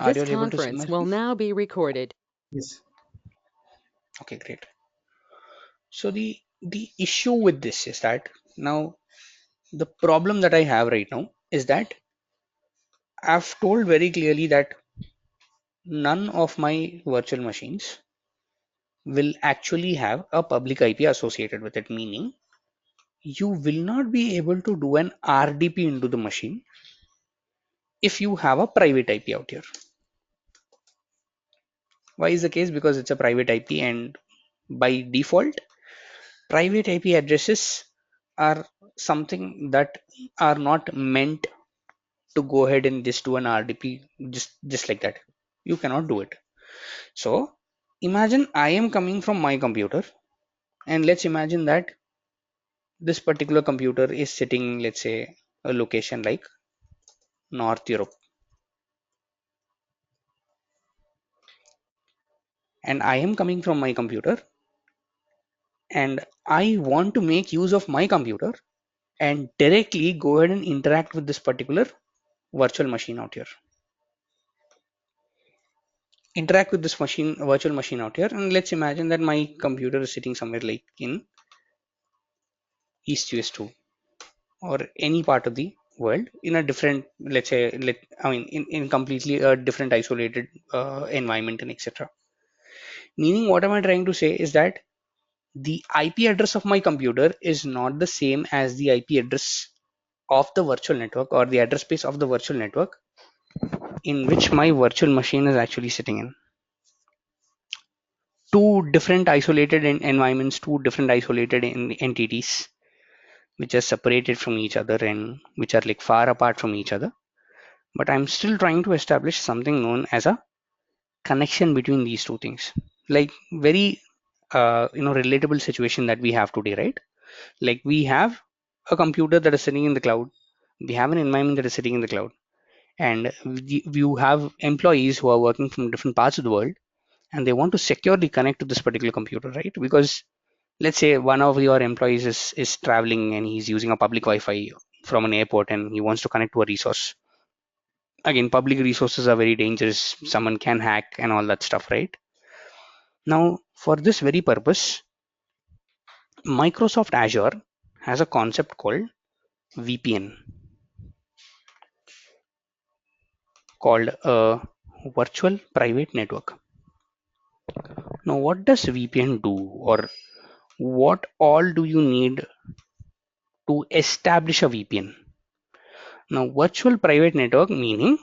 Are you This able to see my conference will screen? now be recorded. Yes. Okay, great. So the issue with this is that now the problem that I have right now is that I've told very clearly that none of my virtual machines will actually have a public IP associated with it, meaning you will not be able to do an RDP into the machine if you have a private IP out here. Why is the case? Because it's a private IP, and by default, private IP addresses are something that are not meant to go ahead and just do an RDP just like that. You cannot do it. So imagine I am coming from my computer, and let's imagine that this particular computer is sitting, let's say, a location like North Europe, and I am coming from my computer, and I want to make use of my computer and directly go ahead and interact with this particular virtual machine out here. Interact with this machine, virtual machine out here, and let's imagine that my computer is sitting somewhere like in East US 2 or any part of the world in a different, let's say, I mean, in completely a different isolated environment and etc. Meaning, what am I trying to say is that the IP address of my computer is not the same as the IP address of the virtual network or the address space of the virtual network in which my virtual machine is actually sitting in. Two different isolated environments, two different isolated entities which are separated from each other and which are like far apart from each other. But I'm still trying to establish something known as a connection between these two things. Like very relatable situation that we have today, right? Like we have a computer that is sitting in the cloud, we have an environment that is sitting in the cloud, and you have employees who are working from different parts of the world, and they want to securely connect to this particular computer, right? Because let's say one of your employees is traveling and he's using a public Wi-Fi from an airport and he wants to connect to a resource. Again, public resources are very dangerous, someone can hack and all that stuff, right? Now for this very purpose, Microsoft Azure has a concept called VPN, called a virtual private network. Now what does VPN do, or what all do you need to establish a VPN? Now virtual private network meaning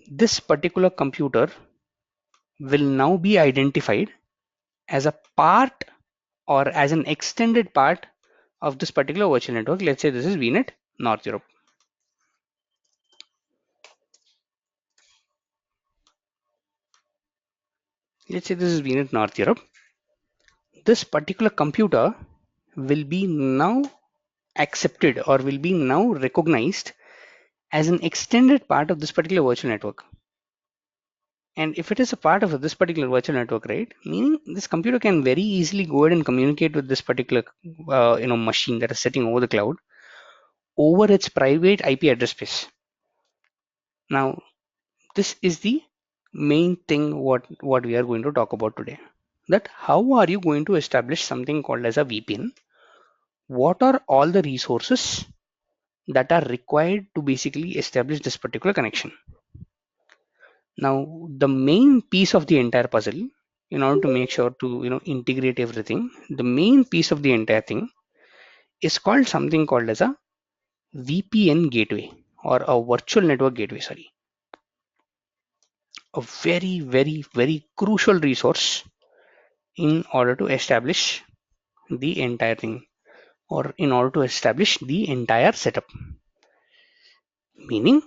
this particular computer will now be identified as a part or as an extended part of this particular virtual network. Let's say this is VNet North Europe. Let's say this is VNet North Europe. This particular computer will be now accepted or will be now recognized as an extended part of this particular virtual network. And if it is a part of this particular virtual network, right, meaning this computer can very easily go ahead and communicate with this particular machine that is sitting over the cloud over its private IP address space. Now this is the main thing what we are going to talk about today, that how are you going to establish something called as a VPN, what are all the resources that are required to basically establish this particular connection. Now the main piece of the entire puzzle, in order to make sure to integrate everything, the main piece of the entire thing is called something called as a VPN gateway, or a virtual network gateway, sorry. A very very crucial resource in order to establish the entire thing, or in order to establish the entire setup. Meaning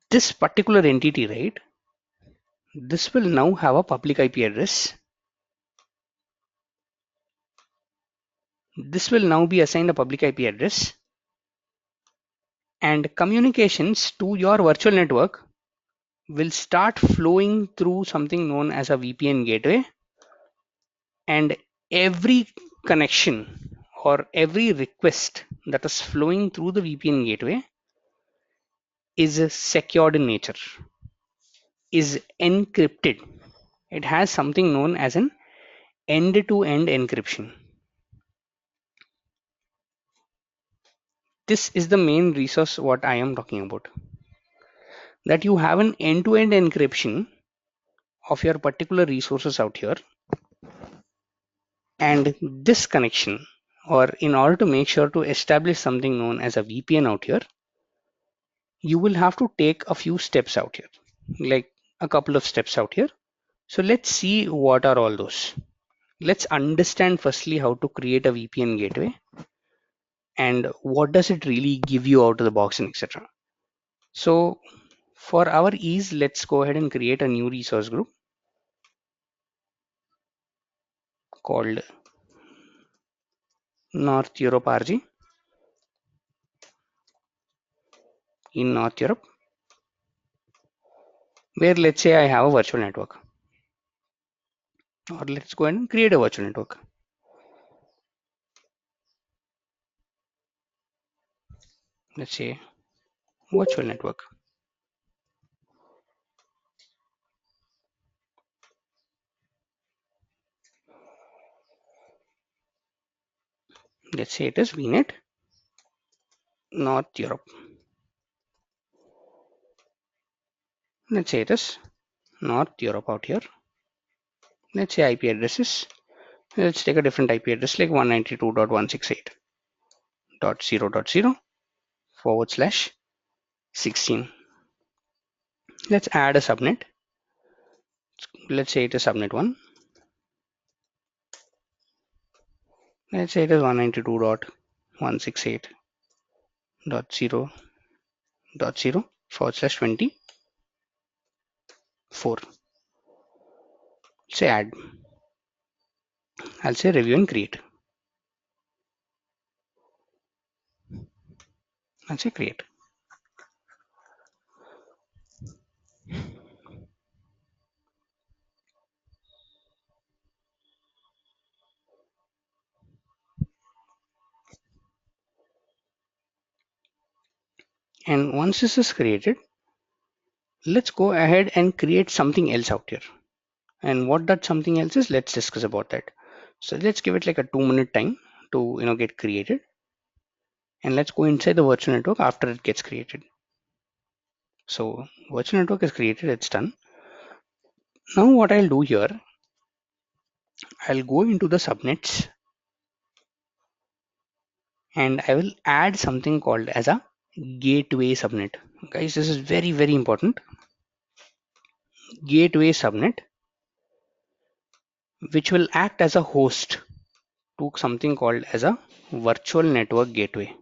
this particular entity, right, this will now have a public IP address. This will now be assigned a public IP address, and communications to your virtual network will start flowing through something known as a VPN gateway, and every connection or every request that is flowing through the VPN gateway, is secured in nature, is encrypted. It has something known as an end-to-end encryption. This is the main resource what I am talking about. That you have an end-to-end encryption of your particular resources out here, and this connection, or in order to make sure to establish something known as a VPN out here, you will have to take a few steps out here, like a couple of steps out here. So let's see what are all those. Let's understand firstly how to create a VPN gateway and what does it really give you out of the box and etc. So for our ease, let's go ahead and create a new resource group called North Europe RG in North Europe, where let's say I have a virtual network, or let's go ahead and create a virtual network. Let's say virtual network. Let's say it is VNet North Europe. Let's say it is North Europe out here. Let's say IP addresses. Let's take a different IP address like 192.168.0.0/16. Let's add a subnet. Let's say it is subnet 1. Let's say it is 192.168.0.0/24. Say add. I'll say review and create. I'll say create. And once this is created, let's go ahead and create something else out here. And what that something else is, let's discuss about that. So let's give it like a 2-minute time to get created. And let's go inside the virtual network after it gets created. So virtual network is created, it's done. Now what I'll do here, I'll go into the subnets and I will add something called as a gateway subnet. Guys, this is very, very important. Gateway subnet, which will act as a host to something called as a virtual network gateway.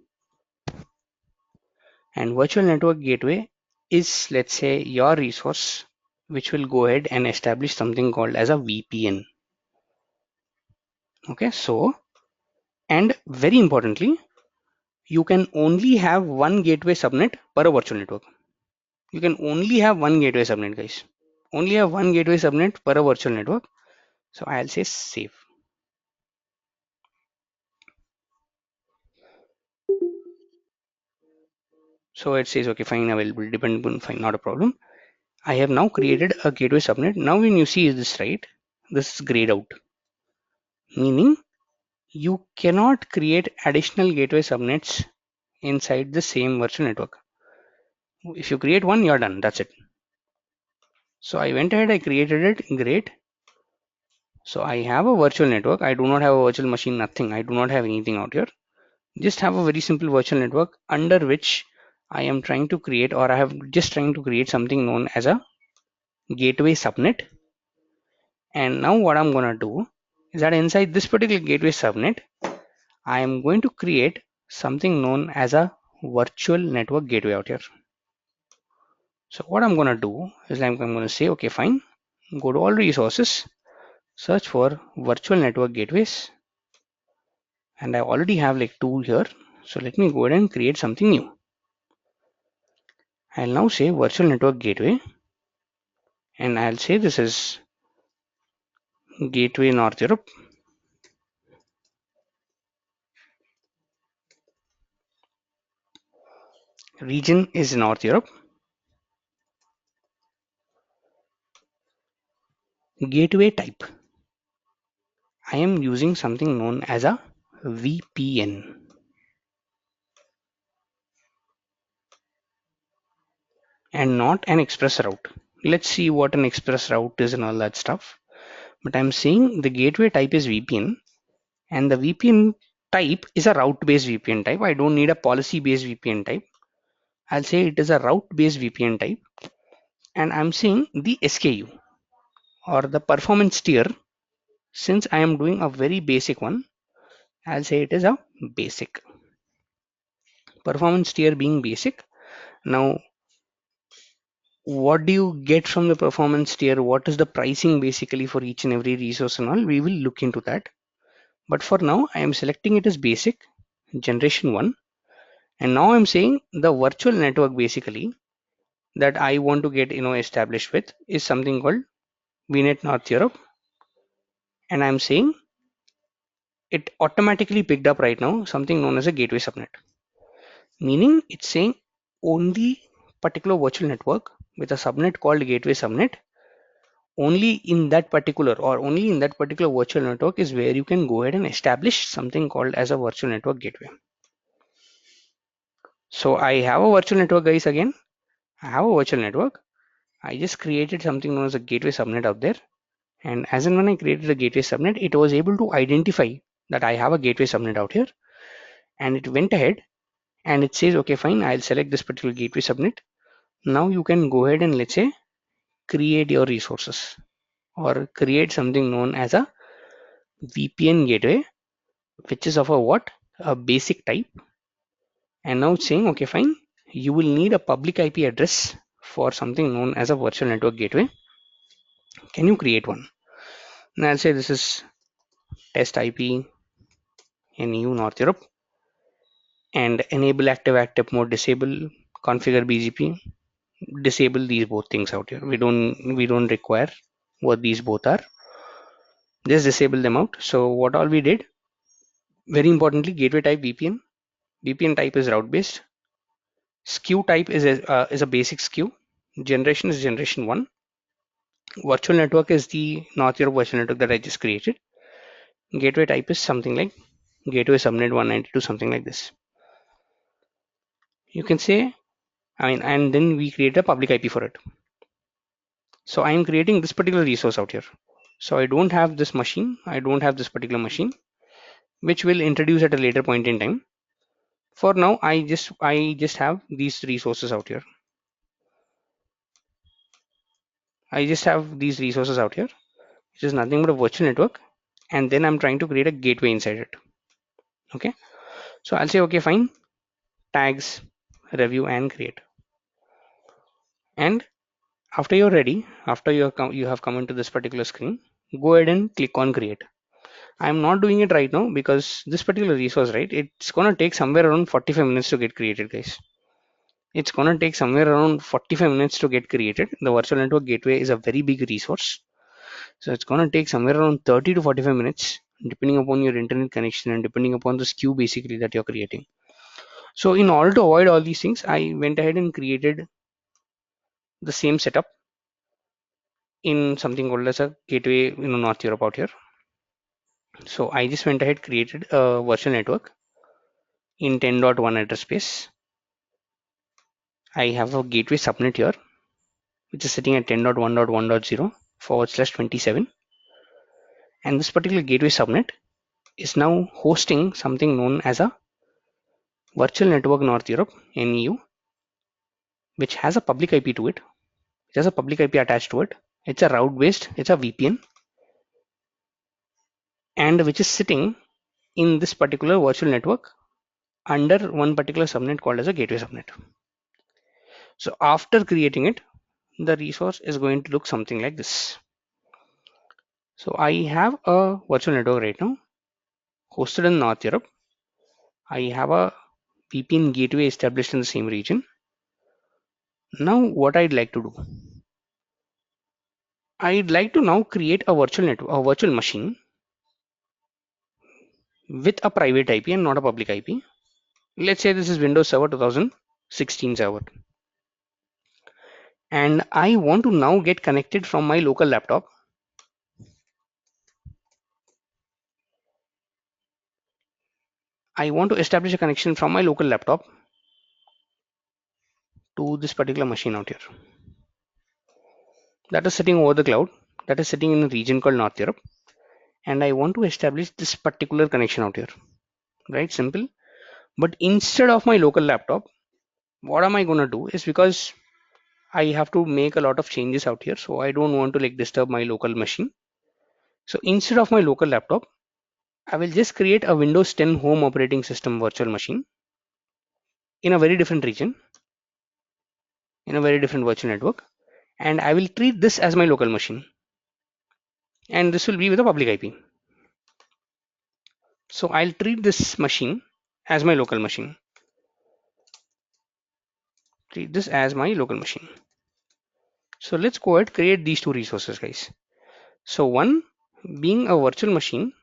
And virtual network gateway is, let's say, your resource which will go ahead and establish something called as a VPN. Okay, so, and very importantly, you can only have one gateway subnet per a virtual network. You can only have one gateway subnet, guys. Only have one gateway subnet per a virtual network. So I'll say save. So it says okay, fine, available, dependable, fine, not a problem. I have now created a gateway subnet. Now when you see this, right, this is grayed out, meaning you cannot create additional gateway subnets inside the same virtual network. If you create one, you're done. That's it. So I went ahead, I created it. Great. So I have a virtual network. I do not have a virtual machine, nothing. I do not have anything out here. Just have a very simple virtual network under which I am trying to create, or I have just trying to create something known as a gateway subnet. And now what I'm going to do is that inside this particular gateway subnet, I am going to create something known as a virtual network gateway out here. So what I'm going to do is I'm going to say, okay, fine, go to all resources, search for virtual network gateways. And I already have like 2 here. So let me go ahead and create something new. I'll now say virtual network gateway. And I'll say this is gateway North Europe. Region is North Europe. gateway type, I am using something known as a VPN. And not an express route. Let's see what an express route is and all that stuff. But I'm saying the gateway type is VPN, and the VPN type is a route based VPN type. I don't need a policy based VPN type. I'll say it is a route based VPN type, and I'm saying the SKU or the performance tier. Since I am doing a very basic one, I'll say it is a basic performance tier being basic. Now, what do you get from the performance tier? What is the pricing basically for each and every resource and all? We will look into that. But for now, I am selecting it as basic generation 1. And now I'm saying the virtual network basically that I want to get established with is something called VNet North Europe. And I'm saying it automatically picked up right now something known as a gateway subnet. Meaning it's saying only particular virtual network with a subnet called gateway subnet, only in that particular or only in that particular virtual network is where you can go ahead and establish something called as a virtual network gateway. So I have a virtual network, guys. Again, I have a virtual network. I just created something known as a gateway subnet out there. And as and when I created a gateway subnet, it was able to identify that I have a gateway subnet out here. And it went ahead and it says, okay, fine, I'll select this particular gateway subnet. Now you can go ahead and let's say create your resources or create something known as a VPN gateway, which is of a what? A basic type. And now it's saying, okay, fine, you will need a public IP address for something known as a virtual network gateway. Can you create one? And I'll say this is test IP in EU North Europe and enable active mode, disable configure BGP, disable these both things out here. We don't require what these both are. Just disable them out. So what all we did, very importantly, gateway type VPN. VPN type is route based. SKU type is a basic SKU. Generation is generation 1. Virtual network is the North Europe virtual network that I just created. Gateway type is something like gateway subnet 192, something like this. You can say, and then we create a public IP for it. So I am creating this particular resource out here. So I don't have this machine. I don't have this particular machine, which will introduce at a later point in time. For now, I just have these resources out here. I just have these resources out here, which is nothing but a virtual network. And then I'm trying to create a gateway inside it. Okay. So I'll say, okay, fine, tags, review and create. And after you're ready, after you have come into this particular screen, go ahead and click on create. I'm not doing it right now because this particular resource, right, it's gonna take somewhere around 45 minutes to get created, guys. It's gonna take somewhere around 45 minutes to get created. The virtual network gateway is a very big resource. So it's gonna take somewhere around 30 to 45 minutes, depending upon your internet connection and depending upon the SKU basically that you're creating. So in order to avoid all these things, I went ahead and created the same setup in something called as a gateway, North Europe out here. So I just went ahead, created a virtual network in 10.1 address space. I have a gateway subnet here, which is sitting at 10.1.1.0/27. And this particular gateway subnet is now hosting something known as a virtual network North Europe NEU, which has a public IP to it. It has a public IP attached to it. It's a route based, it's a VPN, and which is sitting in this particular virtual network under one particular subnet called as a gateway subnet. So after creating it, the resource is going to look something like this. So I have a virtual network right now hosted in North Europe. I have a VPN gateway established in the same region. Now what I'd like to do, I'd like to now create a virtual network, a virtual machine with a private IP and not a public IP. Let's say this is Windows Server 2016 server. And I want to now get connected from my local laptop I want to establish a connection from my local laptop to this particular machine out here that is sitting over the cloud, that is sitting in a region called North Europe, and I want to establish this particular connection out here. Right? Simple. But instead of my local laptop, what am I gonna do is, because I have to make a lot of changes out here, so I don't want to like disturb my local machine. So instead of my local laptop, I will just create a Windows 10 home operating system virtual machine in a very different region, in a very different virtual network, and I will treat this as my local machine, and this will be with a public IP. So I'll treat this machine as my local machine. Treat this as my local machine. So let's go ahead create these two resources, guys. So one being a virtual machine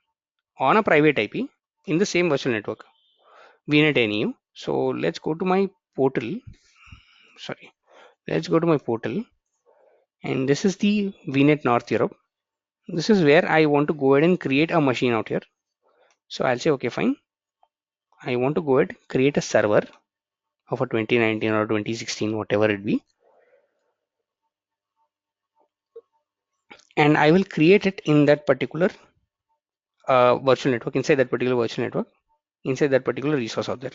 on a private IP in the same virtual network, VNet NU. So let's go to my portal. Sorry, let's go to my portal, and this is the VNet North Europe. This is where I want to go ahead and create a machine out here. So I'll say, okay, fine. I want to go ahead create a server of a 2019 or 2016, whatever it be, and I will create it in that particular virtual network, inside that particular virtual network, inside that particular resource out there.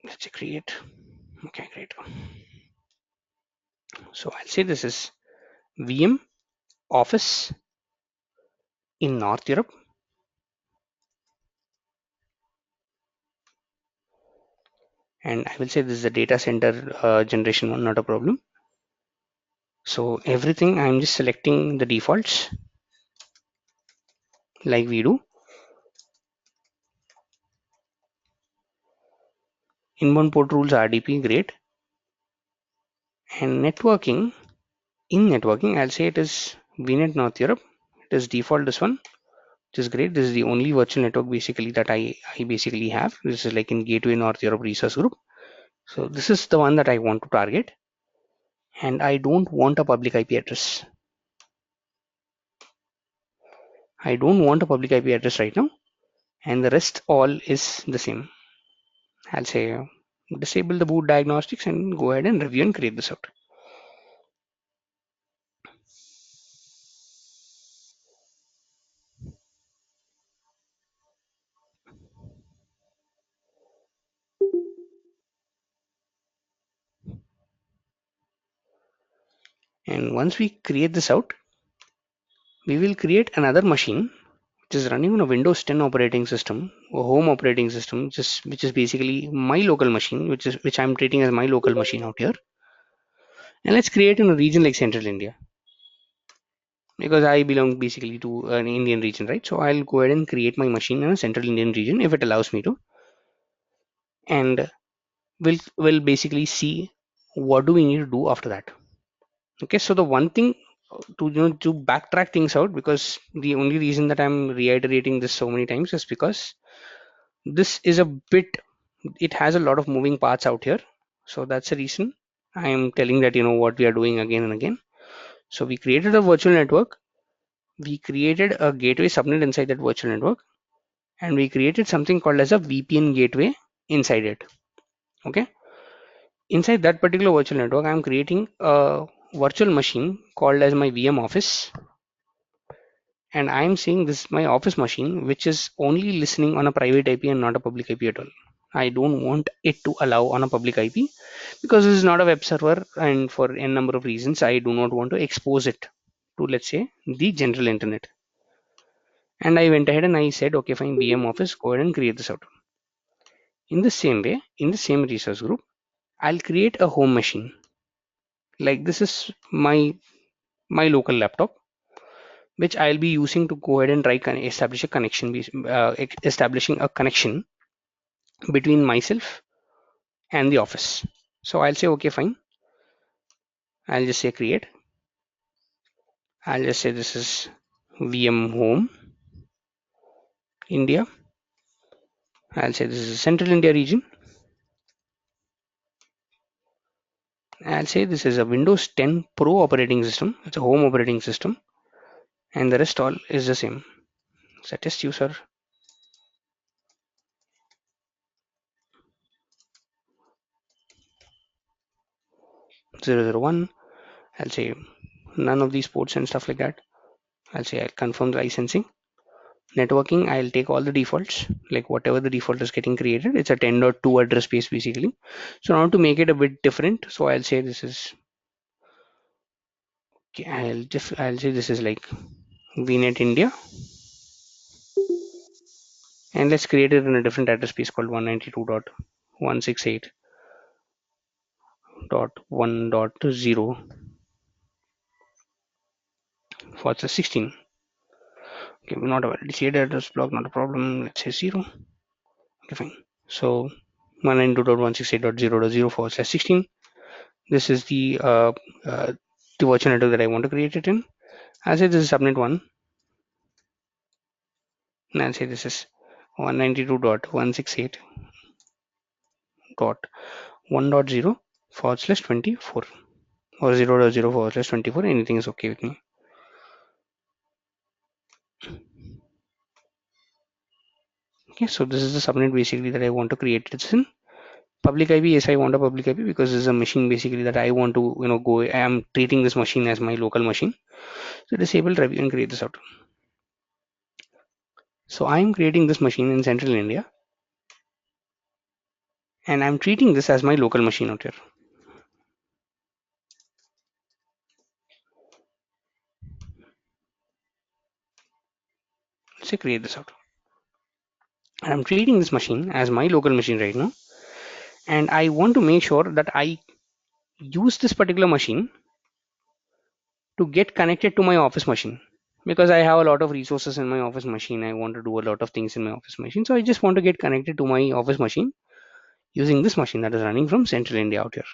Let's say create. Okay, great. So I'll say this is VM Office in North Europe, and I will say this is a data center generation one, not a problem. So everything I'm just selecting the defaults like we do. Inbound port rules RDP, great. And networking, in networking, I'll say it is VNet North Europe. It is default this one, which is great. This is the only virtual network basically that I basically have. This is like in Gateway North Europe resource group. So this is the one that I want to target. And I don't want a public IP address. I don't want a public IP address right now. And the rest all is the same. I'll say disable the boot diagnostics and go ahead and review and create this out. And once we create this out, we will create another machine which is running on a Windows 10 operating system or home operating system, which is basically my local machine, which I'm treating as my local machine out here. And let's create in a region like Central India, because I belong basically to an Indian region, right? So I'll go ahead and create my machine in a Central Indian region if it allows me to, and we'll basically see what do we need to do after that. Okay, so the one thing to to backtrack things out, because the only reason that I'm reiterating this so many times is because this is a bit, it has a lot of moving parts out here. So that's the reason I am telling that what we are doing again and again. So we created a virtual network, we created a gateway subnet inside that virtual network, and we created something called as a VPN gateway inside it. Okay, inside that particular virtual network I'm creating a virtual machine called as my VM office, and I'm saying this is my office machine which is only listening on a private IP and not a public IP at all. I don't want it to allow on a public IP because this is not a web server, and for n number of reasons I do not want to expose it to, let's say, the general internet. And I went ahead and I said, okay, fine, VM office, go ahead and create this out. In the same way, in the same resource group, I'll create a home machine. Like this is my local laptop, which I'll be using to go ahead and try establish a connection, establishing a connection between myself and the office. So I'll say, okay, fine. I'll just say create. I'll just say this is VM home India. I'll say this is Central India region. I'll say this is a Windows 10 Pro operating system. It's a home operating system, and the rest all is the same. So test user. 001. I'll say none of these ports and stuff like that. I'll say I'll confirm the licensing. Networking, I'll take all the defaults, like whatever the default is getting created. It's a 10.2 address space basically. So now to make it a bit different, so I'll say this is, okay, I'll say this is like VNet India, and let's create it in a different address space called 192.168.1.0/16. Okay, we're not a shared address block, not a problem. Let's say 0. Okay, fine. So 192.168.0.0/16. This is the virtual network that I want to create it in. I'll say this is subnet 1, and I'll say this is 192.168.1.0/24 or 0.0/24. Anything is okay with me. Okay, so this is the subnet basically that I want to create this in. Public IP, yes, I want a public IP because this is a machine basically that I want to, go. I am treating this machine as my local machine. So disable, review, and create this out. So I am creating this machine in central India, and I'm treating this as my local machine out here. Let's say create this out. And I'm treating this machine as my local machine right now. And I want to make sure that I use this particular machine to get connected to my office machine, because I have a lot of resources in my office machine. I want to do a lot of things in my office machine. So I just want to get connected to my office machine using this machine that is running from central India out here.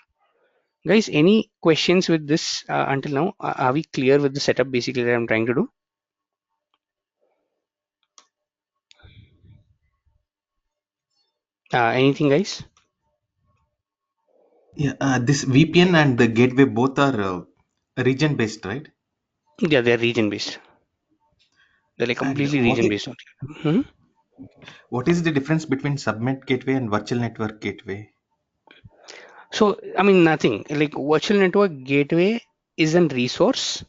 Guys, any questions with this until now? Are we clear with the setup basically that I'm trying to do? Anything, guys? Yeah, this VPN and the gateway both are region based, right? Yeah, they're region based. They're like And completely region based out here. what is the difference between subnet gateway and virtual network gateway? So, I mean, nothing. Like virtual network gateway is a resource.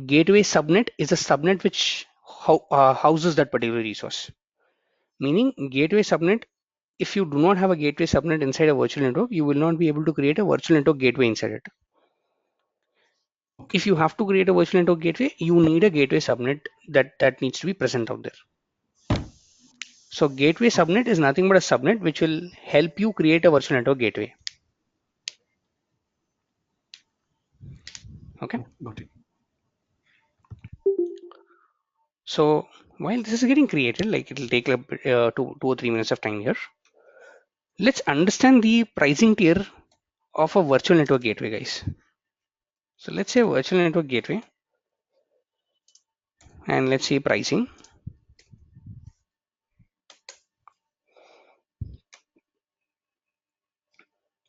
Gateway subnet is a subnet which houses that particular resource. Meaning, gateway subnet, if you do not have a gateway subnet inside a virtual network, you will not be able to create a virtual network gateway inside it. Okay, If you have to create a virtual network gateway, you need a gateway subnet that needs to be present out there. So, gateway okay, subnet is nothing but a subnet which will help you create a virtual network gateway. Okay. got it. So while this is getting created, like it'll take like 2 or 3 minutes of time here. Let's understand the pricing tier of a virtual network gateway, guys. So let's say virtual network gateway, and let's say pricing.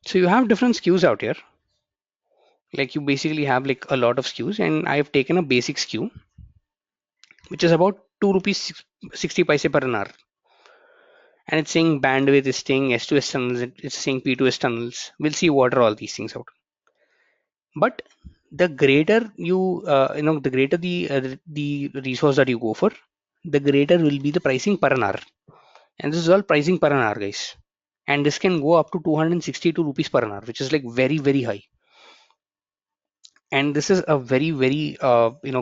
So you have different SKUs out here. Like you basically have like a lot of SKUs, and I have taken a basic SKU, which is about 2 rupees 60 paise per an hour. And it's saying bandwidth, it's saying S2S tunnels, it's saying P2S tunnels. We'll see what are all these things out. But the greater the greater the resource that you go for, the greater will be the pricing per an hour. And this is all pricing per an hour, guys. And this can go up to 262 rupees per an hour, which is like very, very high. And this is a very, very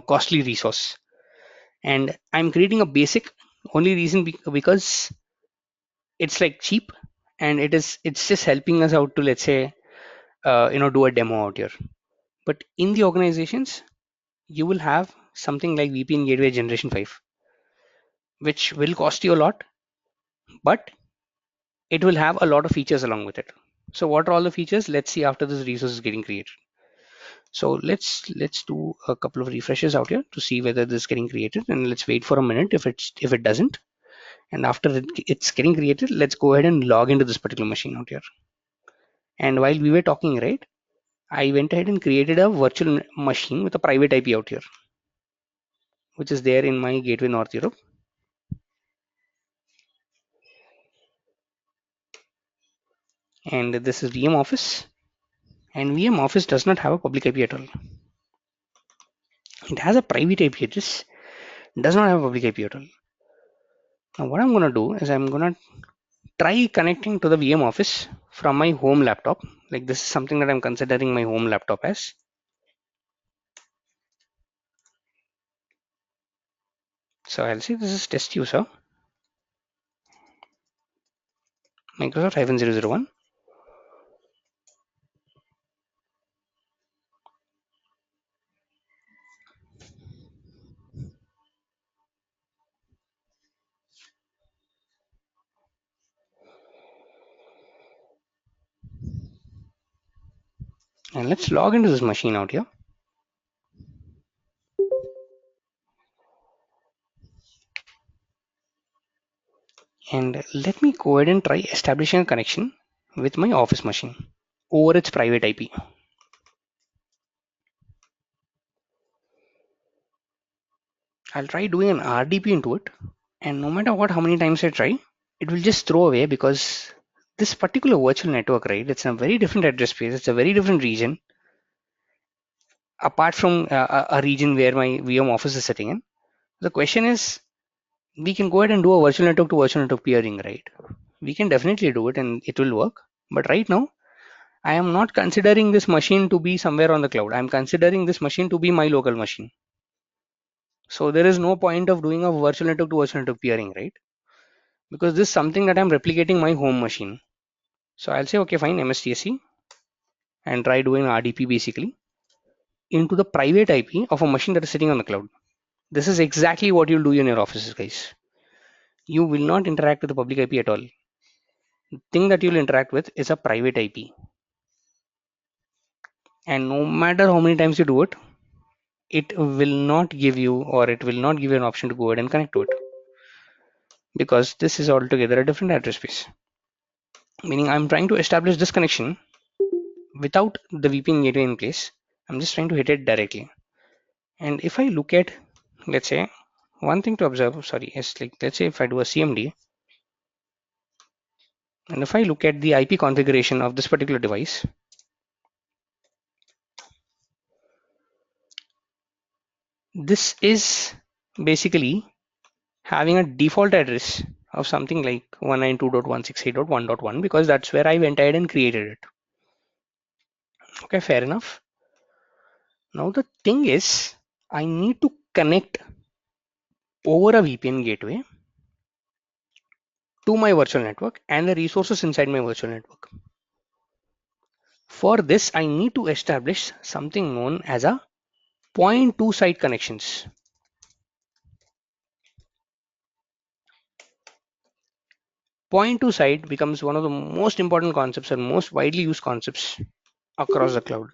costly resource. And I'm creating a basic only reason because it's like cheap, and it's just helping us out to, let's say, do a demo out here. But in the organizations, you will have something like VPN Gateway Generation 5, which will cost you a lot, but it will have a lot of features along with it. So what are all the features? Let's see after this resource is getting created. So let's do a couple of refreshes out here to see whether this is getting created, and let's wait for a minute if it doesn't. And after it's getting created, let's go ahead and log into this particular machine out here. And while we were talking, right, I went ahead and created a virtual machine with a private IP out here, which is there in my Gateway North Europe. And this is VM Office. And VM Office does not have a public IP at all. It has a private IP, it just does not have a public IP at all. Now what I'm gonna do is I'm gonna try connecting to the VM Office from my home laptop. Like this is something that I'm considering my home laptop as. So I'll say this is test user Microsoft 001, and let's log into this machine out here. And let me go ahead and try establishing a connection with my office machine over its private IP. I'll try doing an RDP into it, and no matter what, how many times I try, it will just throw away because this particular virtual network, right? It's a very different address space. It's a very different region, apart from a region where my VM office is sitting in. The question is, we can go ahead and do a virtual network to virtual network peering, right? We can definitely do it, and it will work. But right now, I am not considering this machine to be somewhere on the cloud. I'm considering this machine to be my local machine. So there is no point of doing a virtual network to virtual network peering, right? Because this is something that I'm replicating my home machine. So I'll say, okay, fine, MSTSC, and try doing RDP basically into the private IP of a machine that is sitting on the cloud. This is exactly what you'll do in your offices, guys. You will not interact with the public IP at all. The thing that you'll interact with is a private IP. And no matter how many times you do it, it will not give you, or it will not give you an option to go ahead and connect to it, because this is altogether a different address space. Meaning I'm trying to establish this connection without the VPN gateway in place. I'm just trying to hit it directly. And if I look at, let's say, one thing to observe, sorry, is like, let's say if I do a CMD, and if I look at the IP configuration of this particular device, this is basically having a default address of something like 192.168.1.1, because that's where I went ahead and created it. Okay, fair enough. Now the thing is, I need to connect over a VPN gateway to my virtual network and the resources inside my virtual network. For this, I need to establish something known as a point to site connections. Point to site becomes one of the most important concepts and most widely used concepts across the cloud.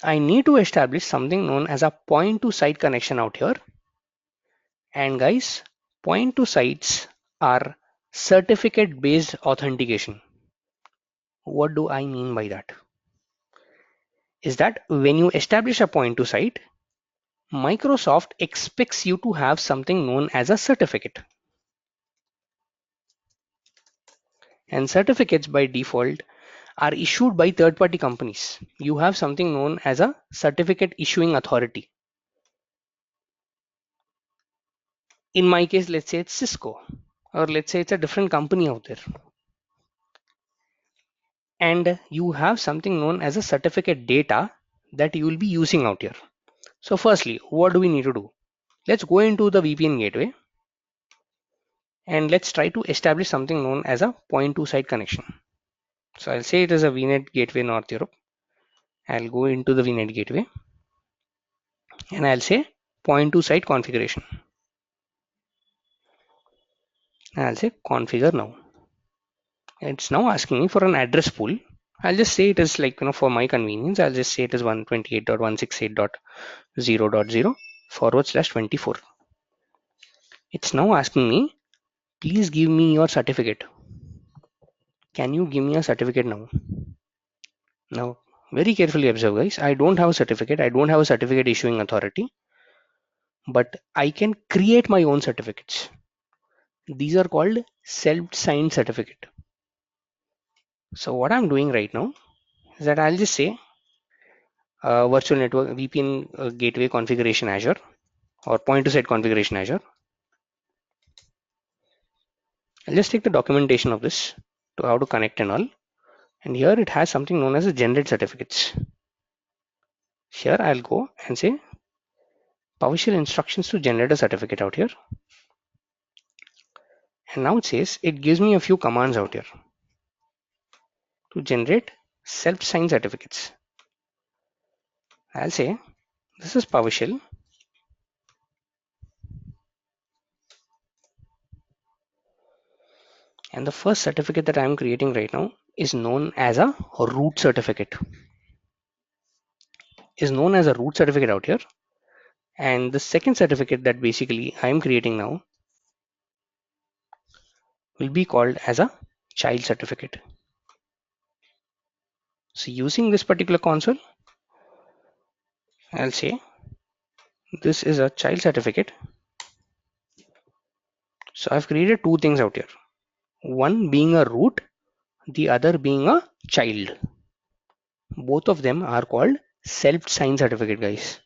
I need to establish something known as a point to site connection out here. And guys, point to sites are certificate based authentication. What do I mean by that? Is that when you establish a point to site, Microsoft expects you to have something known as a certificate. And certificates by default are issued by third party companies. You have something known as a certificate issuing authority. In my case, let's say it's Cisco, or let's say it's a different company out there. And you have something known as a certificate data that you will be using out here. So firstly, what do we need to do? Let's go into the VPN gateway and let's try to establish something known as a point to site connection. So I'll say it is a VNet gateway North Europe. I'll go into the VNet gateway and I'll say point to site configuration. And I'll say configure now. It's now asking me for an address pool. I'll just say it is like, for my convenience, I'll just say it is 128.168.0.0/24. It's now asking me, please give me your certificate. Can you give me a certificate now? Now, very carefully observe, guys. I don't have a certificate. I don't have a certificate issuing authority, but I can create my own certificates. These are called self-signed certificate. So what I'm doing right now is that I'll just say virtual network VPN gateway configuration Azure or point to site configuration Azure. I'll just take the documentation of this to how to connect and all. And here it has something known as a generate certificates. Here I'll go and say PowerShell instructions to generate a certificate out here. And now it says it gives me a few commands out here to generate self-signed certificates. I'll say this is PowerShell and the first certificate that I'm creating right now is known as a root certificate. Is known as a root certificate out here. And the second certificate that basically I'm creating now will be called as a child certificate. So using this particular console, I'll say this is a child certificate. So I've created two things out here. One being a root, the other being a child. Both of them are called self-signed certificate, guys.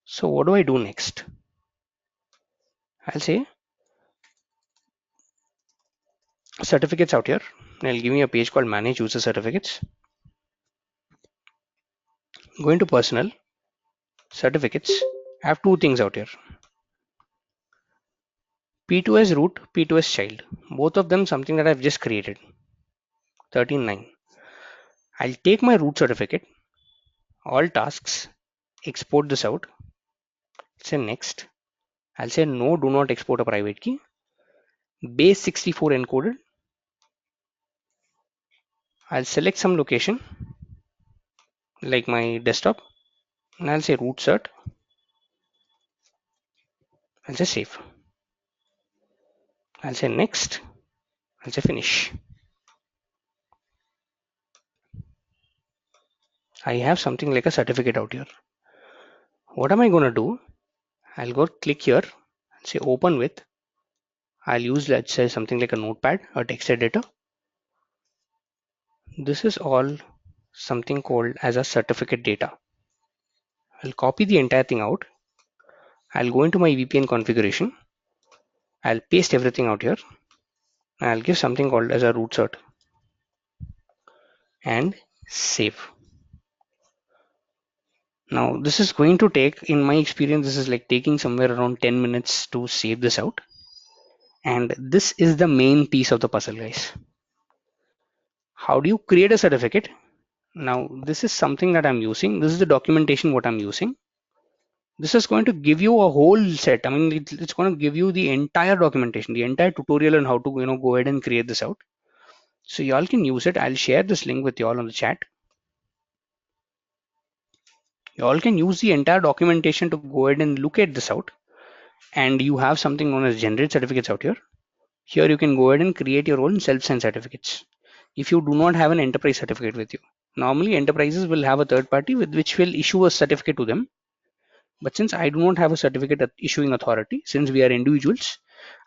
So what do I do next? I'll say certificates out here. I'll give me a page called manage user certificates. Go into personal certificates. I have two things out here. P2S root, P2S child. Both of them something that I've just created. 13.9. I'll take my root certificate, all tasks, export this out. Say next. I'll say no, do not export a private key. Base 64 encoded. I'll select some location like my desktop and I'll say root cert. I'll say save. I'll say next. I'll say finish. I have something like a certificate out here. What am I going to do? I'll go click here and say open with. I'll use, let's say, something like a notepad or text editor. This is all something called as a certificate data. I'll copy the entire thing out. I'll go into my VPN configuration. I'll paste everything out here. I'll give something called as a root cert and save. Now this is going to take, in my experience, this is like taking somewhere around 10 minutes to save this out. And this is the main piece of the puzzle, guys. How do you create a certificate? Now this is something that I'm using. This is the documentation what I'm using. This is going to give you a whole set. I mean, it's going to give you the entire documentation, the entire tutorial on how to go ahead and create this out. So y'all can use it. I'll share this link with y'all on the chat. Y'all can use the entire documentation to go ahead and look at this out. And you have something known as generate certificates out here. Here you can go ahead and create your own self-signed certificates. If you do not have an enterprise certificate with you, normally enterprises will have a third party with which will issue a certificate to them. But since I do not have a certificate issuing authority, since we are individuals,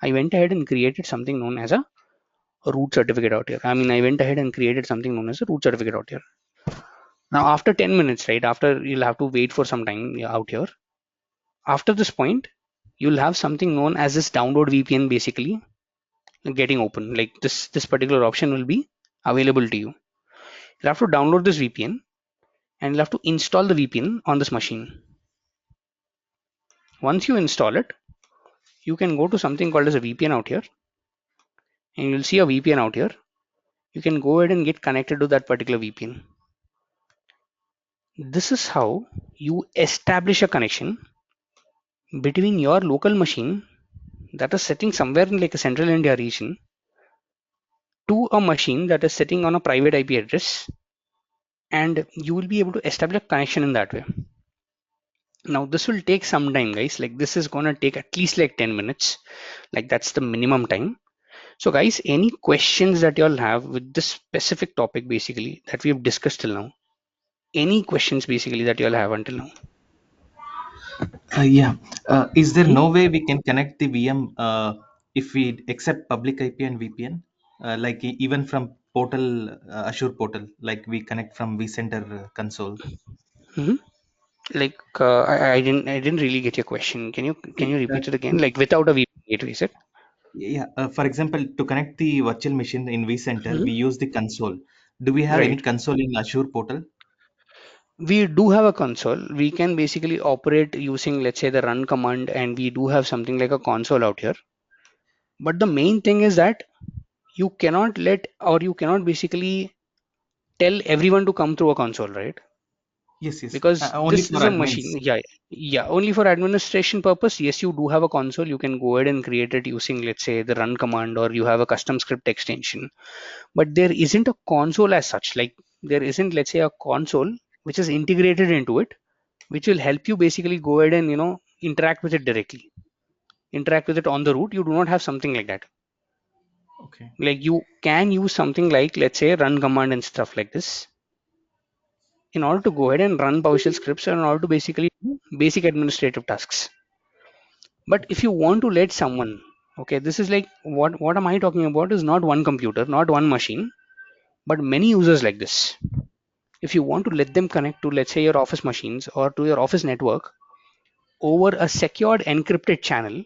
I went ahead and created something known as a root certificate out here. I mean, I went ahead and created something known as a root certificate out here. Now, after 10 minutes, right, after you'll have to wait for some time out here. After this point, you'll have something known as this download VPN basically getting open. Like this particular option will be available to you. You'll have to download this VPN and you'll have to install the VPN on this machine. Once you install it, you can go to something called as a VPN out here and you'll see a VPN out here. You can go ahead and get connected to that particular VPN. This is how you establish a connection between your local machine that is sitting somewhere in like a central India region to a machine that is sitting on a private IP address, and you will be able to establish a connection in that way. Now this will take some time, guys. Like this is gonna take at least like 10 minutes. Like that's the minimum time. So guys, any questions that y'all have with this specific topic basically that we have discussed till now? Any questions basically that y'all have until now? Yeah. Is there Mhm. no way we can connect the VM if we accept public IP and VPN, like even from portal, Azure portal, like we connect from vCenter console. Hmm. Like I didn't really get your question. Can See, you repeat it again? Like without a VPN gateway, is it? yeah, for example, to connect the virtual machine in vCenter, Mhm. we use the console. Do we have any Right. console in Azure portal? We do have a console. We can basically operate using, let's say, the run command, and we do have something like a console out here. But the main thing is that you cannot let, or you cannot basically tell everyone to come through a console, right? Yes, yes. Because Only this for is a admins. machine. Yeah, yeah. Only for administration purpose. Yes, you do have a console. You can go ahead and create it using, let's say, the run command, or you have a custom script extension. But there isn't a console as such. Like there isn't, let's say, a console which is integrated into it, which will help you basically go ahead and interact with it directly, interact with it on the root. You do not have something like that. Okay. Like you can use something like, let's say, run command and stuff like this in order to go ahead and run PowerShell scripts in order to basically do basic administrative tasks. But if Okay. you want to let someone, okay, this is like what am I talking about is not one computer, not one machine, but many users like this. If you want to let them connect to, let's say, your office machines or to your office network over a secured encrypted channel,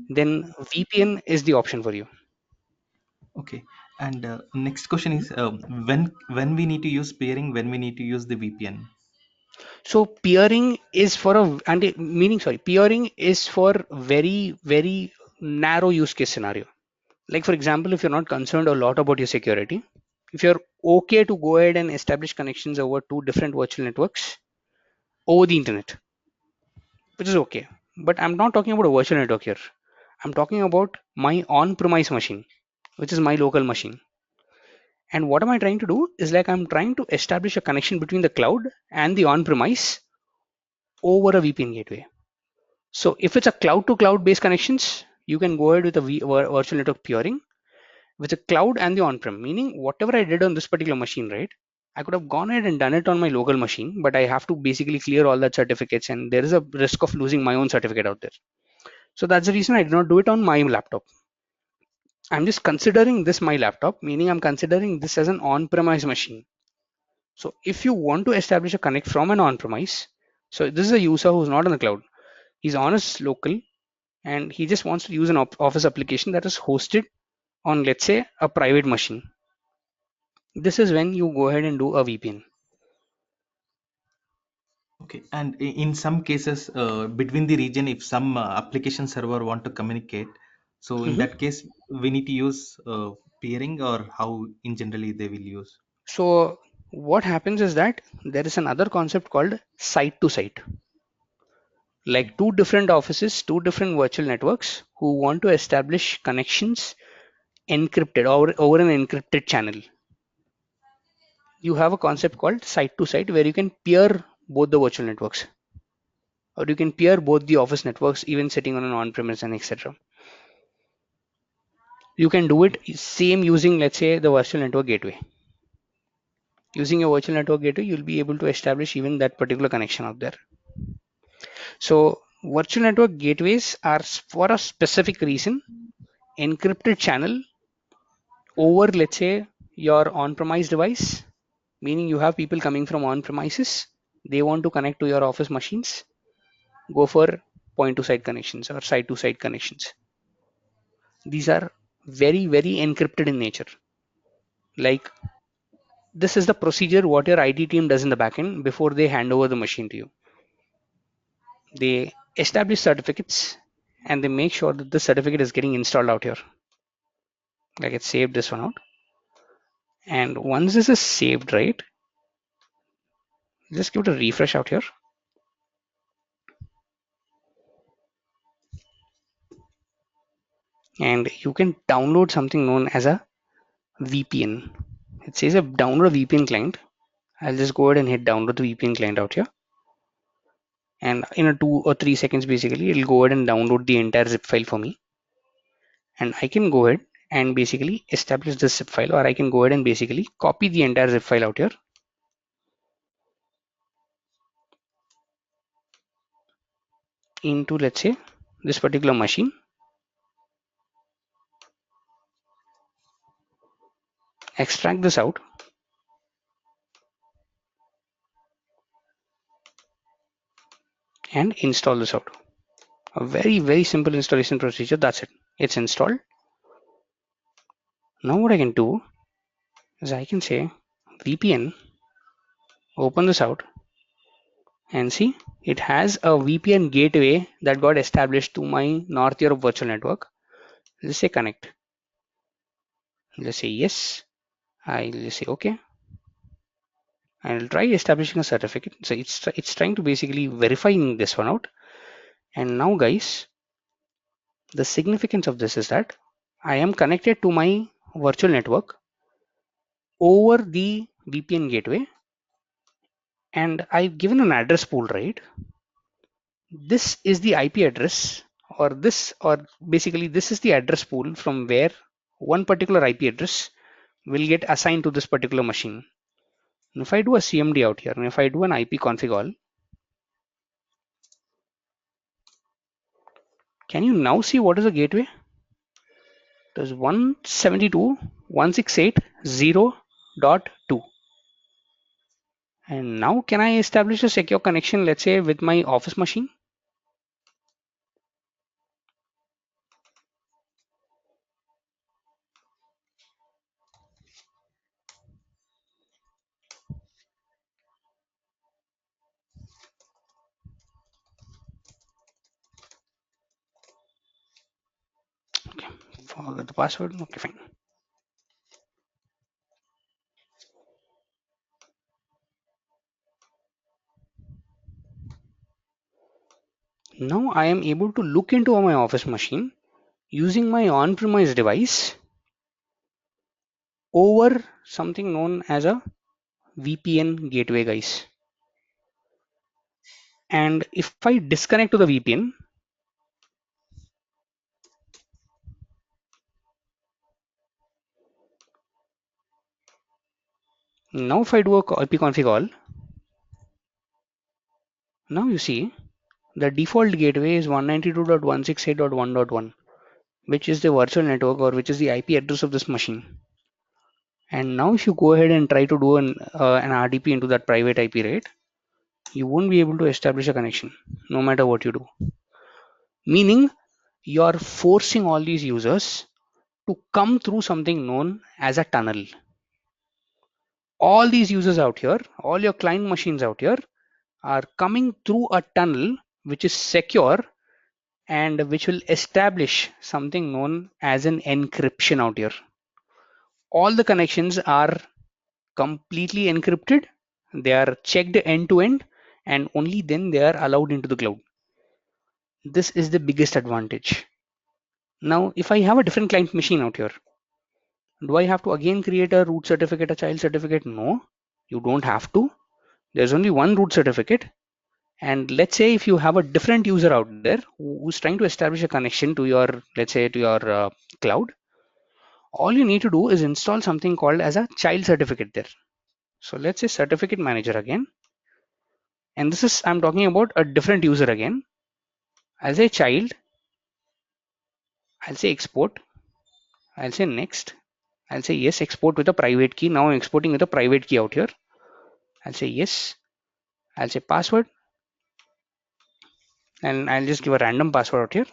then VPN is the option for you. Okay. And next question is, when we need to use peering, when we need to use the VPN. So peering is for a and meaning sorry, peering is for very narrow use case scenario. Like for example, if you're not concerned a lot about your security, if you're okay to go ahead and establish connections over two different virtual networks over the internet, which is okay. But I'm not talking about a virtual network here. I'm talking about my on-premise machine, which is my local machine. And what am I trying to do is like I'm trying to establish a connection between the cloud and the on-premise over a VPN gateway. So if it's a cloud to cloud based connections, you can go ahead with a virtual network peering with the cloud and the on-prem, meaning whatever I did on this particular machine, right? I could have gone ahead and done it on my local machine, but I have to basically clear all that certificates, and there is a risk of losing my own certificate out there. So that's the reason I did not do it on my laptop. I'm just considering this my laptop, meaning I'm considering this as an on-premise machine. So if you want to establish a connect from an on-premise, so this is a user who's not on the cloud. He's on his local and he just wants to use an office application that is hosted on, let's say, a private machine. This is when you go ahead and do a VPN. Okay. And in some cases, between the region, if some application server want to communicate, so in Mhm. that case, we need to use peering, or how in generally they will use. So what happens is that there is another concept called site to site. Okay. Like two different offices, two different virtual networks who want to establish connections encrypted over an encrypted channel. You have a concept called site to site where you can peer both the virtual networks, or you can peer both the office networks even sitting on an on-premise and etc. You can do it same using, let's say, the virtual network gateway. Using a virtual network gateway, you'll be able to establish even that particular connection out there. So virtual network gateways are for a specific reason encrypted channel over, let's say, your on-premise device, meaning you have people coming from on-premises, they want to connect to your office machines, go for point to site connections or site to site connections. These are very encrypted in nature. Like this is the procedure what your IT team does in the backend before they hand over the machine to you. They establish certificates and they make sure that the certificate is getting installed out here. Like it saved this one out. And once this is saved, right, just give it a refresh out here. And you can download something known as a VPN. It says a download a VPN client. I'll just go ahead and hit download the VPN client out here. And in a 2 or 3 seconds, basically, it'll go ahead and download the entire zip file for me. And I can go ahead and basically establish this zip file, or I can go ahead and basically copy the entire zip file out here into, let's say, this particular machine. extract this out, and install this out. A very, very simple installation procedure. That's it. It's installed. Now what I can do is I can say VPN, open this out, and see it has a VPN gateway that got established to my North Europe virtual network. Let's say connect. Let's say yes. I'll just say okay. I'll try establishing a certificate. So it's trying to basically verifying this one out. And now guys, the significance of this is that I am connected to my virtual network over the VPN gateway, and I've given an address pool, right? This is the IP address, or basically this is the address pool from where one particular IP address will get assigned to this particular machine. And if I do a CMD out here, and if I do an IP config all, can you now see what is the gateway? It is 172.168.0.2. And now can I establish a secure connection, let's say with my office machine? Okay, forget the password. Okay, fine. Now I am able to look into my office machine using my on-premise device over something known as a VPN gateway, guys. And if I disconnect to the VPN, now if I do a ipconfig all, now you see the default gateway is 192.168.1.1, which is the virtual network, or which is the IP address of this machine. And now if you go ahead and try to do an RDP into that private IP, right, you won't be able to establish a connection no matter what you do. Meaning you're forcing all these users to come through something known as a tunnel. All these users out here, all your client machines out here are coming through a tunnel which is secure and which will establish something known as an encryption out here. All the connections are completely encrypted, they are checked end to end, and only then they are allowed into the cloud. This is the biggest advantage. Now if I have a different client machine out here, do I have to again create a root certificate, a child certificate? No, you don't have to. There's only one root certificate. And let's say if you have a different user out there who's trying to establish a connection to your, let's say to your cloud, all you need to do is install something called as a child certificate there. So let's say certificate manager again, and this is, I'm talking about a different user again. I'll say child, I'll say export, I'll say next, I'll say yes, export with a private key. Now I'm exporting with a private key out here. I'll say yes, I'll say password, and I'll just give a random password out here.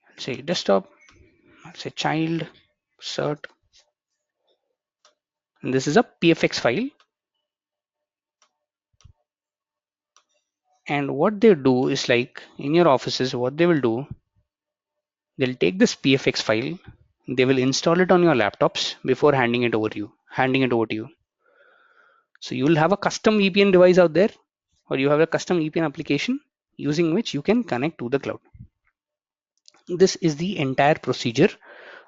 I'll say desktop, I'll say child cert, and this is a pfx file. And what they do is, like in your offices, what they will do, they'll take this pfx file, they will install it on your laptops before handing it over to you. So you will have a custom VPN device out there, or you have a custom VPN application using which you can connect to the cloud. This is the entire procedure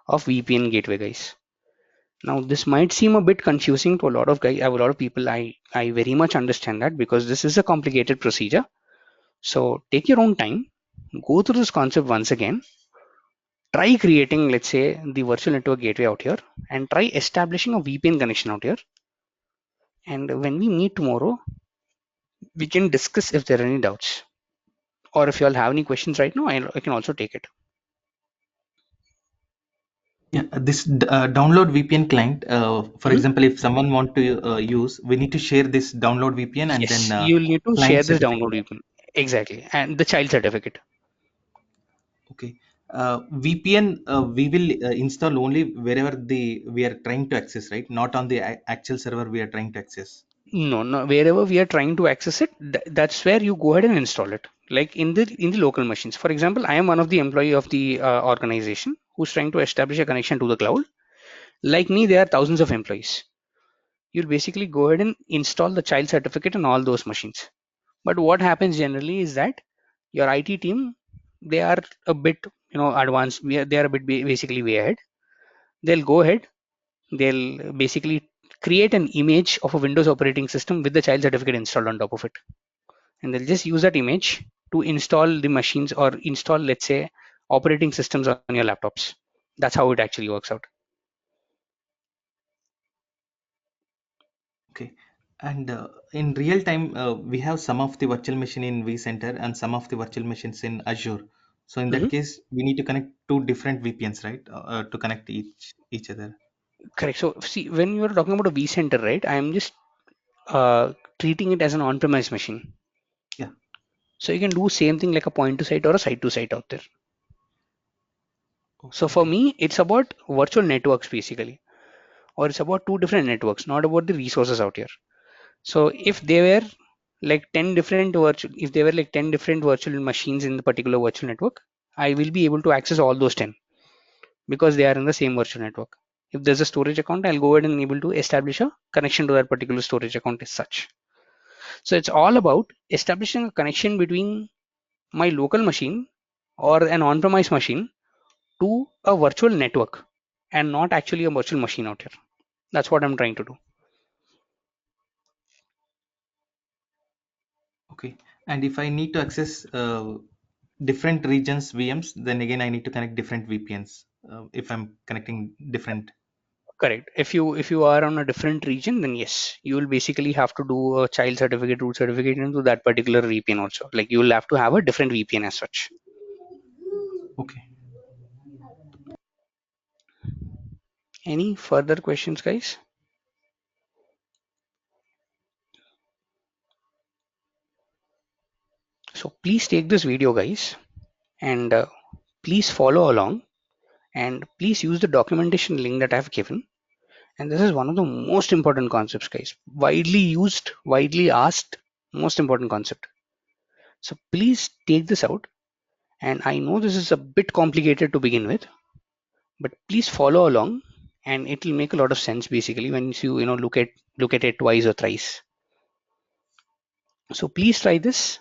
of VPN gateway, guys. Now this might seem a bit confusing to a lot of guys, a lot of people. I very much understand that, because this is a complicated procedure. So take your own time, go through this concept once again, try creating, let's say, the virtual network gateway out here, and try establishing a VPN connection out here. And when we meet tomorrow, we can discuss if there are any doubts. Or if you all have any questions right now, I can also take it. Yeah, this download VPN client, for Mhm. example, if someone want to use, we need to share this download VPN and then Yes, you'll need to share client this certificate. download VPN. Exactly. And the child certificate. Okay. VPN we will install only wherever the we are trying to access, right? Not on the actual server we are trying to access. No, no, wherever we are trying to access it, that's where you go ahead and install it. Like in the local machines. For example, I am one of the employee of the organization who's trying to establish a connection to the cloud. Like me, there are thousands of employees. You'll basically go ahead and install the child certificate on all those machines. But what happens generally is that your IT team, they are a bit, advanced. They are a bit basically way ahead. They'll go ahead. They'll basically create an image of a Windows operating system with the child certificate installed on top of it, and they'll just use that image to install the machines or install, let's say, operating systems on your laptops. That's how it actually works out. Okay. And in real time, we have some of the virtual machine in vCenter and some of the virtual machines in Azure. So in Mhm. that case, we need to connect two different VPNs, right? To connect each other. Correct. So see, when you're talking about a vCenter, right, I'm just treating it as an on-premise machine. Yeah. So you can do same thing like a point to site or a site to site out there. Oh, So for okay. me, it's about virtual networks basically, or it's about two different networks, not about the resources out here. So if Okay. they were like 10 different virtual, if there were like 10 different virtual machines in the particular virtual network, I will be able to access all those 10 because they are in the same virtual network. If there's a storage account, I'll go ahead and able to establish a connection to that particular storage account as such. So it's all about establishing a connection between my local machine or an on-premise machine to a virtual network and not actually a virtual machine out here. That's what I'm trying to do. Okay. And if I need to access different regions VMs, then again I need to connect different VPNs if I'm connecting different. Correct. If you are on a different region, then yes, you will basically have to do a child certificate, root certificate into that particular VPN also. Like you will have to have a different VPN as such. Okay. Any further questions, guys? So please take this video, guys, and please follow along, and please use the documentation link that I've given. And this is one of the most important concepts, guys. Widely used, widely asked, most important concept. So please take this out. And I know this is a bit complicated to begin with, but please follow along, and it will make a lot of sense basically when you look at it twice or thrice. So please try this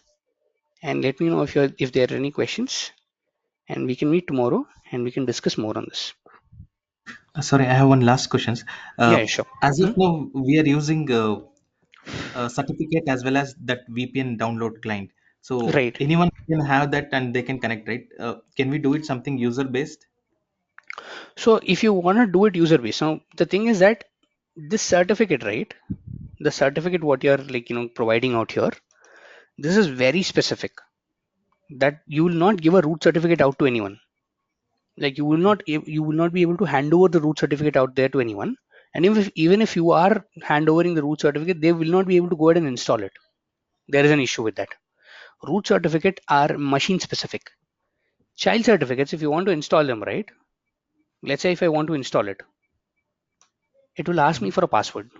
and let me know if there are any questions, and we can meet tomorrow and we can discuss more on this. Sorry, I have one last questions. Yeah, Uh, yeah, sure. as of Mhm. now, we are using certificate as well as that VPN download client. So Right. anyone can have that and they can connect, right? Can we do it something user based? So if you want to do it user based, now the thing is that this certificate, right? The certificate what you're providing out here, this is very specific that you will not give a root certificate out to anyone. Like Okay. you will not be able to hand over the root certificate out there to anyone. And even if you are hand overing the root certificate, they will not be able to go ahead and install it. There is an issue with that. Root certificate are machine specific. Child certificates, if you want to install them, right, let's say if I want to install it, it will ask me Mhm. for a password.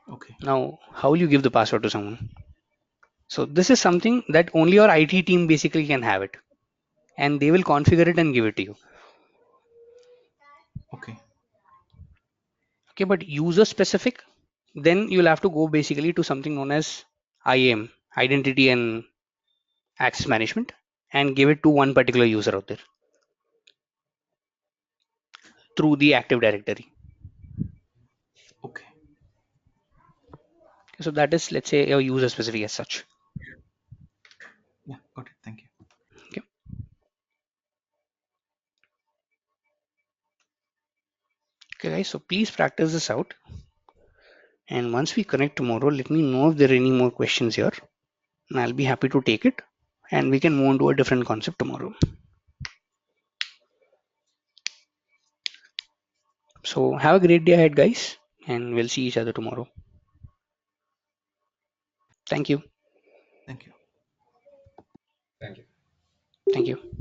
Okay. Now how will you give the password to someone? So this is something that only your IT team basically can have it, and they will configure it and give it to you. Okay. Okay, but user specific, then you'll have to go basically to something known as IAM, identity and access management, and give it to one particular user out there through the Active Directory. Okay. So that is, let's say, a user specific as such. Yeah, got it. Thank you. Okay. Okay, guys. So please practice this out, and once we connect tomorrow, let me know if there are any more questions here, and I'll be happy to take it. and we can move on to a different concept tomorrow. So have a great day ahead, guys, and we'll see each other tomorrow. Thank you. Thank you. Thank you. Thank you.